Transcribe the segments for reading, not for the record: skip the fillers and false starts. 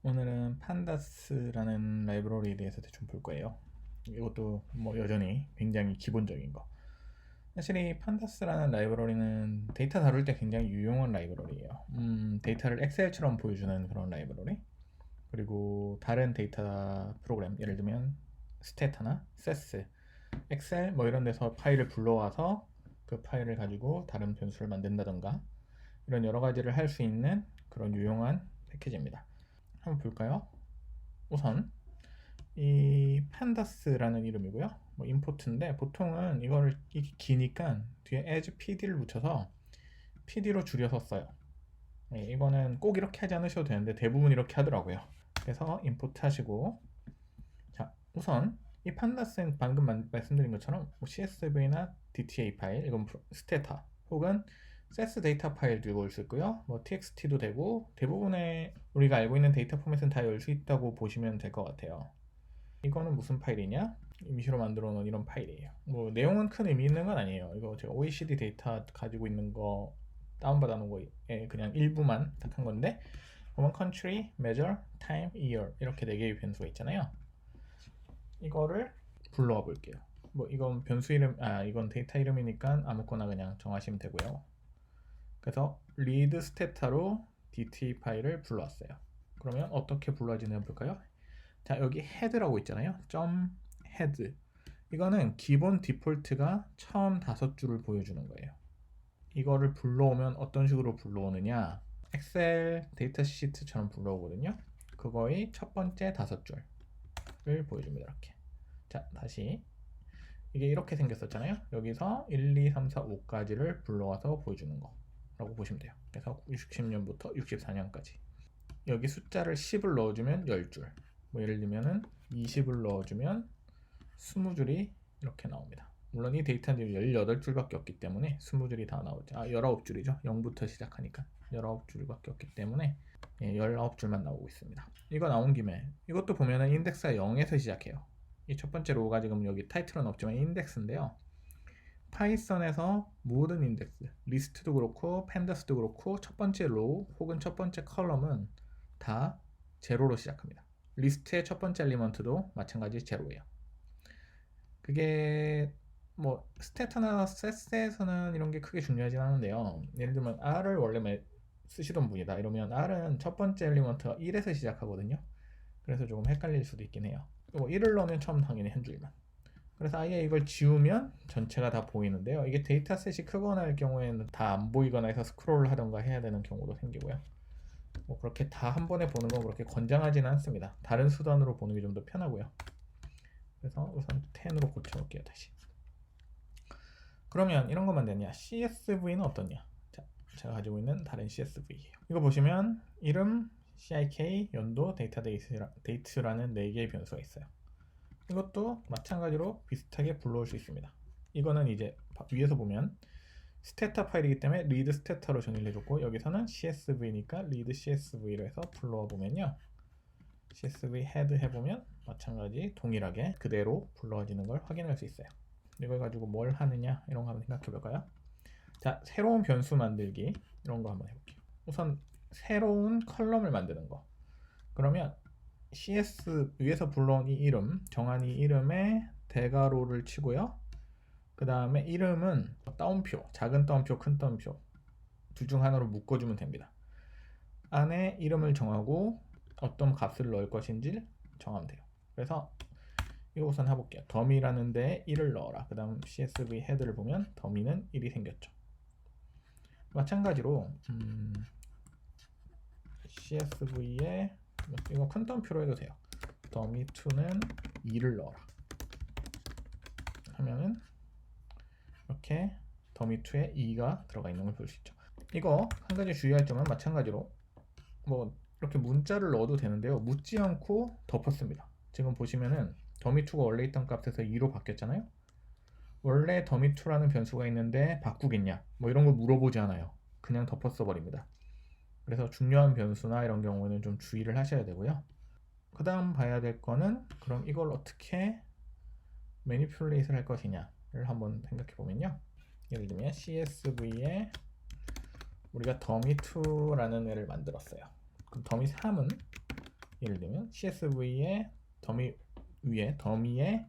오늘은 판다스라는 라이브러리에 대해서 대충 볼 거예요. 이것도 뭐 여전히 굉장히 기본적인 거. 사실 이 판다스라는 라이브러리는 데이터 다룰 때 굉장히 유용한 라이브러리예요. 데이터를 엑셀처럼 보여주는 그런 라이브러리. 그리고 다른 데이터 프로그램, 예를 들면 스테타나 세스, 엑셀 뭐 이런 데서 파일을 불러와서 그 파일을 가지고 다른 변수를 만든다던가 이런 여러 가지를 할 수 있는 그런 유용한 패키지입니다. 한번 볼까요? 우선 이 pandas,라는 이름이고요. 뭐 임포트인데 보통은 이거를 이게 기니까 뒤에 as pd를 붙여서 pd로 줄여서 써요. 이거는 꼭 이렇게 하지 않으셔도 되는데 대부분 이렇게 하더라고요. 그래서 임포트 하시고, 자 우선 이 pandas는 방금 말씀드린 것처럼 뭐 csv나 dta 파일, 이건 스테타 혹은 세스 데이터 파일 들고 올 수 있고요. 뭐 txt도 되고 대부분의 우리가 알고 있는 데이터 포맷은 다 열 수 있다고 보시면 될 것 같아요. 이거는 무슨 파일이냐? 임시로 만들어 놓은 이런 파일이에요. 뭐 내용은 큰 의미 있는 건 아니에요. 이거 제가 OECD 데이터 가지고 있는 거 다운받아 놓은 거에 그냥 일부만 딱 한 건데, 보면 country, measure, time, year 이렇게 4개의 변수가 있잖아요. 이거를 불러와 볼게요. 뭐 이건 변수 이름, 이건 데이터 이름이니까 아무거나 그냥 정하시면 되고요. 그래서 read stata로 dt 파일을 불러왔어요. 그러면 어떻게 불러지나 해볼까요? 자, 여기 head라고 있잖아요. .head. 이거는 기본 디폴트가 처음 5줄을 보여주는 거예요. 이거를 불러오면 어떤 식으로 불러오느냐? 엑셀 데이터 시트처럼 불러오거든요. 그거의 첫 번째 5줄을 보여줍니다. 이렇게. 자, 다시. 이게 이렇게 생겼었잖아요. 여기서 1, 2, 3, 4, 5까지를 불러와서 보여주는 거라고 보시면 돼요. 그래서 60년부터 64년까지. 여기 숫자를 10을 넣어주면 10줄. 뭐 예를 들면은 20을 넣어주면 20줄이 이렇게 나옵니다. 물론 이 데이터는 18줄밖에 없기 때문에 20줄이 다 나오죠. 19줄이죠. 0부터 시작하니까 19줄밖에 없기 때문에 19줄만 나오고 있습니다. 이거 나온 김에 이것도 보면은 인덱스가 0에서 시작해요. 이 첫 번째 로우가 지금 여기 타이틀은 없지만 인덱스인데요. 파이썬에서 모든 인덱스, 리스트도 그렇고 팬더스도 그렇고 첫 번째 로우 혹은 첫 번째 컬럼은 다 제로로 시작합니다. 리스트의 첫 번째 엘리먼트도 마찬가지 제로예요. 그게 뭐 스테타나 세스에서는 이런 게 크게 중요하진 않은데요. 예를 들면 R을 원래 쓰시던 분이다 이러면 R은 첫 번째 엘리먼트가 1에서 시작하거든요. 그래서 조금 헷갈릴 수도 있긴 해요. 1을 넣으면 처음 당연히 한 줄만. 그래서 아예 이걸 지우면 전체가 다 보이는데요. 이게 데이터셋이 크거나 할 경우에는 다 안 보이거나 해서 스크롤을 하던가 해야 되는 경우도 생기고요. 뭐 그렇게 다 한 번에 보는 건 그렇게 권장하지는 않습니다. 다른 수단으로 보는 게 좀 더 편하고요. 그래서 우선 10으로 고쳐볼게요. 다시. 그러면 이런 것만 되냐? CSV는 어떻냐? 자, 제가 가지고 있는 다른 CSV예요. 이거 보시면 이름, CIK, 연도, 데이트라는 4개의 변수가 있어요. 이것도 마찬가지로 비슷하게 불러올 수 있습니다. 이거는 이제 위에서 보면 스테타 파일이기 때문에 read stata로 정의를 해줬고, 여기서는 CSV니까 read CSV로 해서 불러와 보면요, CSV head 해보면 마찬가지 동일하게 그대로 불러지는 걸 확인할 수 있어요. 이걸 가지고 뭘 하느냐 이런 거 한번 생각해 볼까요? 자, 새로운 변수 만들기 이런 거 한번 해볼게요. 우선 새로운 컬럼을 만드는 거. 그러면 CS 위에서 불러온 이 이름, 정한 이 이름에 대괄호를 치고요. 그 다음에 이름은 따옴표, 작은 따옴표, 큰 따옴표 둘 중 하나로 묶어주면 됩니다. 안에 이름을 정하고 어떤 값을 넣을 것인지 정하면 돼요. 그래서 이거 우선 해볼게요. 더미라는 데에 1을 넣어라. 그 다음 CSV 헤드를 보면 더미는 1이 생겼죠. 마찬가지로 CSV에 이거 큰 따옴표로 해도 돼요. 더미2는 2를 넣어라 하면은 이렇게 더미2에 2가 들어가 있는 걸 볼 수 있죠. 이거 한 가지 주의할 점은 마찬가지로 뭐 이렇게 문자를 넣어도 되는데요, 묻지 않고 덮었습니다. 지금 보시면은 더미2가 원래 있던 값에서 2로 바뀌었잖아요. 원래 더미2라는 변수가 있는데 바꾸겠냐 뭐 이런 거 물어보지 않아요. 그냥 덮었어 버립니다. 그래서 중요한 변수나 이런 경우에는 좀 주의를 하셔야 되고요. 그 다음 봐야 될 거는 그럼 이걸 어떻게 매니플레이트를 할 것이냐를 한번 생각해 보면요, 예를 들면 CSV에 우리가 더미2라는 애를 만들었어요. 그럼 더미3은 예를 들면 CSV의 더미 위에 더미에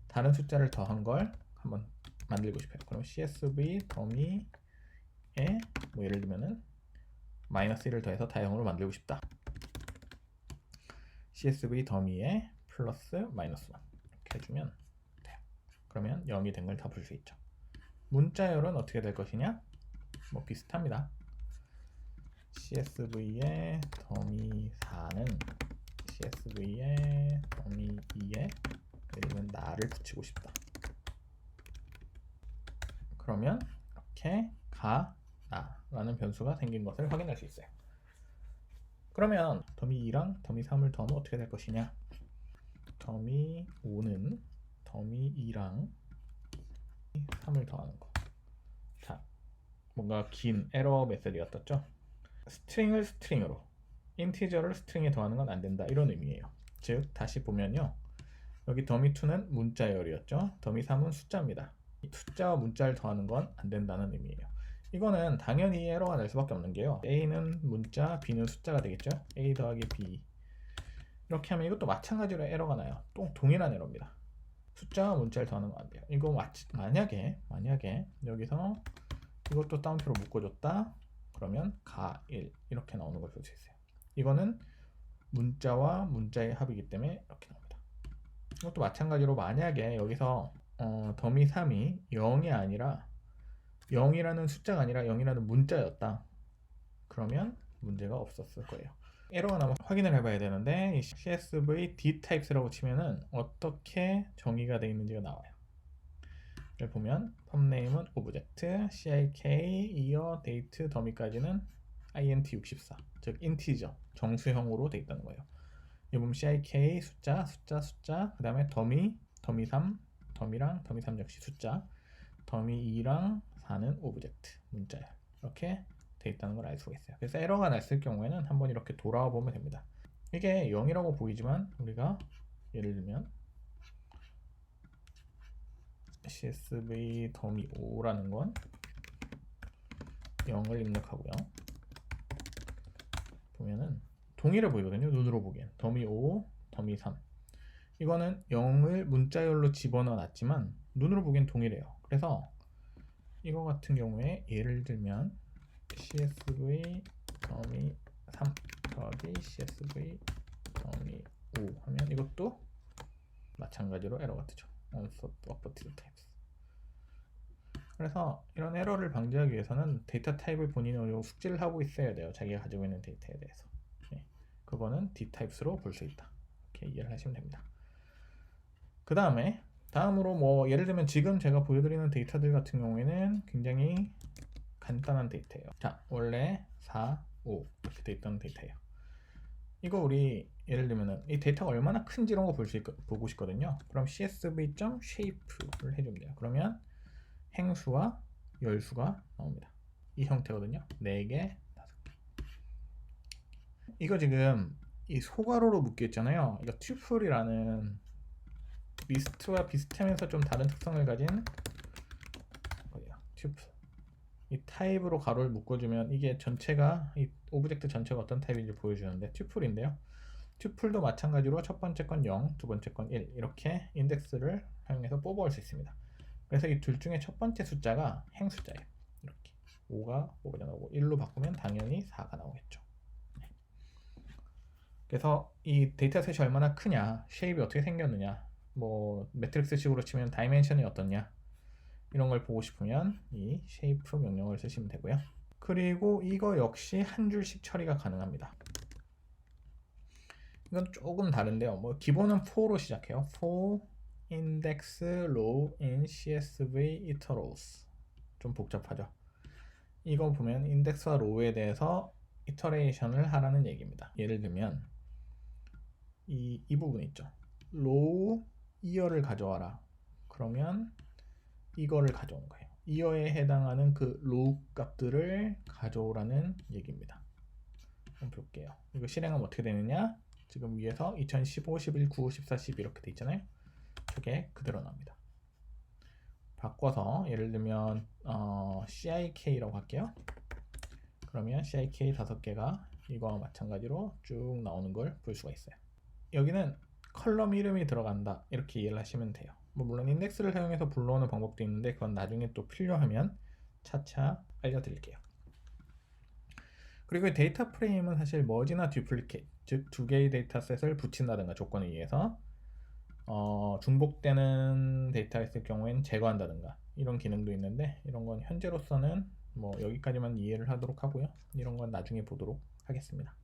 다른 숫자를 더한 걸 한번 만들고 싶어요. 그럼 CSV 더미에 뭐 예를 들면은 -1을 더해서 다형으로 만들고 싶다. CSV 더미에 플러스 -1 이렇게 해주면 돼요. 그러면 0이 된 걸 다 볼 수 있죠. 문자열은 어떻게 될 것이냐? 뭐 비슷합니다. CSV의 더미 4는 CSV의 더미 2에 예를 들면 나를 붙이고 싶다. 그러면 이렇게 가, 나 라는 변수가 생긴 것을 확인할 수 있어요. 그러면 더미 2랑 더미 3을 더하면 어떻게 될 것이냐? 더미 5는 더미 2랑 3을 더하는 거. 자, 뭔가 긴 에러 메시지였었죠? 스트링을 스트링으로, 인티저를 스트링에 더하는 건 안 된다, 이런 의미예요. 즉 다시 보면요, 여기 더미 2는 문자열이었죠. 더미 3은 숫자입니다. 숫자와 문자를 더하는 건 안 된다는 의미예요. 이거는 당연히 에러가 날 수밖에 없는 게요, A는 문자, B는 숫자가 되겠죠. A 더하기 B 이렇게 하면 이것도 마찬가지로 에러가 나요. 또 동일한 에러입니다. 숫자와 문자를 더하는 건 안 돼요. 이거 만약에 여기서 이것도 따옴표로 묶어줬다 그러면 가 1 이렇게 나오는 걸 볼 수 있어요. 이거는 문자와 문자의 합이기 때문에 이렇게 나옵니다. 이것도 마찬가지로 만약에 여기서 더미 3이 0이 아니라 0이라는 숫자가 아니라 0이라는 문자였다 그러면 문제가 없었을 거예요. 에러가 나면 확인을 해봐야 되는데, 이 CSV dtypes라고 치면은 어떻게 정의가 되어 있는지가 나와요. 여기 보면 펌네임은 오브젝트, CIK, 이어, 데이트, 더미까지는 int64, 즉 인티저, 정수형으로 되어 있다는 거예요. 여기 보면 CIK 숫자, 그 다음에 더미 3, 더미랑 더미 3 역시 숫자, 더미 2랑 4는 오브젝트, 문자열, 이렇게 돼 있다는 걸 알 수가 있어요. 그래서 에러가 났을 경우에는 한번 이렇게 돌아와 보면 됩니다. 이게 0이라고 보이지만 우리가 예를 들면 CSV 더미 5라는 건 0을 입력하고요. 보면은 동일해 보이거든요. 눈으로 보기엔 더미 5, 더미 3 이거는 0을 문자열로 집어넣어 놨지만 눈으로 보기엔 동일해요. 그래서 이거 같은 경우에 예를 들면 CSV 더미 3 더하기 CSV 더미 5 하면 이것도 마찬가지로 에러가 뜨죠. Unsorted types. 그래서 이런 에러를 방지하기 위해서는 데이터 타입을 본인이 어느 정도 숙지를 하고 있어야 돼요. 자기가 가지고 있는 데이터에 대해서. 네. 그거는 dtypes로 볼 수 있다. 이렇게 이해를 하시면 됩니다. 그 다음으로 뭐 예를 들면 지금 제가 보여드리는 데이터들 같은 경우에는 굉장히 간단한 데이터예요. 자, 원래 4, 5 이렇게 돼 있던 데이터예요. 이거 우리 예를 들면은 이 데이터가 얼마나 큰지 이런 거 보고 싶거든요. 그럼 csv.shape를 해주면 돼요. 그러면 행수와 열수가 나옵니다. 이 형태거든요. 4개, 5개. 이거 지금 이 소괄호로 묶여 있잖아요. 이거 튜플이라는 리스트와 비슷하면서 좀 다른 특성을 가진 거예요. 튜플. 이 타입으로 가로를 묶어주면 이게 전체가, 이 오브젝트 전체가 어떤 타입인지 보여주는데 튜플인데요. 튜플도 마찬가지로 첫 번째 건 0, 두 번째 건 1 이렇게 인덱스를 사용해서 뽑아올 수 있습니다. 그래서 이 둘 중에 첫 번째 숫자가 행숫자예요. 이렇게 5가 나오고 1로 바꾸면 당연히 4가 나오겠죠. 네. 그래서 이 데이터셋이 얼마나 크냐, 쉐입이 어떻게 생겼느냐, 뭐 매트릭스 식으로 치면 다이멘션이 어떻냐, 이런 걸 보고 싶으면 이 shape 명령을 쓰시면 되고요. 그리고 이거 역시 한 줄씩 처리가 가능합니다. 이건 조금 다른데요. 뭐 기본은 for로 시작해요. for index row in CSV iterables. 좀 복잡하죠. 이거 보면 인덱스와 로우에 대해서 이터레이션을 하라는 얘기입니다. 예를 들면 이 부분 있죠. row 이어를 가져와라. 그러면 이거를 가져오는 거예요. 이어에 해당하는 그 로우 값들을 가져오라는 얘기입니다. 한번 볼게요. 이거 실행하면 어떻게 되느냐? 지금 위에서 2015, 11, 9, 14, 12 이렇게 돼 있잖아요. 저게 그대로 나옵니다. 바꿔서 예를 들면 CIK라고 할게요. 그러면 CIK 5개가 이거와 마찬가지로 쭉 나오는 걸 볼 수가 있어요. 여기는 컬럼 이름이 들어간다 이렇게 이해를 하시면 돼요. 뭐 물론 인덱스를 사용해서 불러오는 방법도 있는데 그건 나중에 또 필요하면 차차 알려드릴게요. 그리고 데이터 프레임은 사실 머지나 듀플리케이트, 즉 두 개의 데이터셋을 붙인다든가 조건에 의해서 중복되는 데이터가 있을 경우엔 제거한다든가 이런 기능도 있는데, 이런 건 현재로서는 뭐 여기까지만 이해를 하도록 하고요. 이런 건 나중에 보도록 하겠습니다.